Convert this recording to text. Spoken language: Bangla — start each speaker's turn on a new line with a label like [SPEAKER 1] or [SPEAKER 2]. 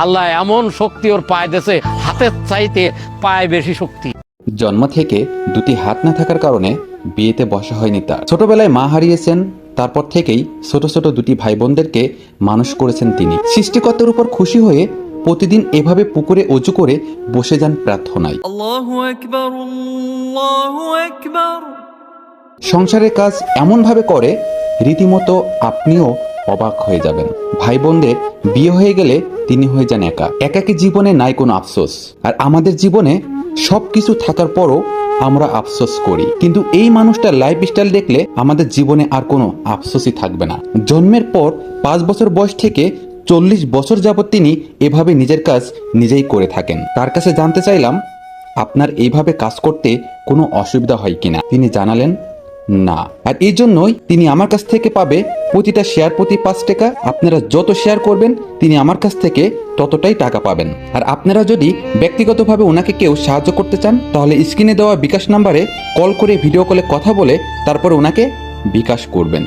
[SPEAKER 1] আল্লাহ এমন শক্তি ওর পায়ে দিয়েছে, হাতের চাইতে পায়ে বেশি শক্তি।
[SPEAKER 2] জন্ম থেকে দুটি হাত না থাকার কারণে বিয়েতে বসা হয়নি তার। ছোটবেলায় মা হারিয়েছেন, তারপর থেকেই ছোট ছোট দুটি ভাই বোনদেরকে মানুষ করেছেন তিনি। সৃষ্টিকর্তার উপর খুশি হয়ে প্রতিদিন এভাবে পুকুরে অজু করে বসে যান প্রার্থনায়।
[SPEAKER 3] আল্লাহু আকবার, আল্লাহু আকবার।
[SPEAKER 2] সংসারের কাজ এমন ভাবে করে রীতিমতো আপনিও অবাক হয়ে যাবেন। ভাই বোনদের বিয়ে হয়ে গেলে তিনি হয়ে যান একা। একাকী জীবনে নাই কোনো আফসোস। আর আমাদের জীবনে সবকিছু থাকার পরও আমরা আফসোস করি, কিন্তু এই মানুষটার লাইফস্টাইল দেখলে আমাদের জীবনে আর কোনো আফসোসই থাকবে না। জন্মের পর 5 বছর বয়স থেকে 40 বছর যাবৎ তিনি এভাবে নিজের কাজ নিজেই করে থাকেন। তার কাছে জানতে চাইলাম, আপনার এইভাবে কাজ করতে কোনো অসুবিধা হয় কিনা। তিনি জানালেন না। আর এই জন্যই তিনি আমার কাছ থেকে পাবে প্রতিটা শেয়ার প্রতি 5 টাকা। আপনারা যত শেয়ার করবেন তিনি আমার কাছ থেকে ততটাই টাকা পাবেন। আর আপনারা যদি ব্যক্তিগতভাবে ওনাকে কেউ সাহায্য করতে চান তাহলে স্ক্রিনে দেওয়া বিকাশ নাম্বারে কল করে ভিডিও কলে কথা বলে তারপরে ওনাকে বিকাশ করবেন।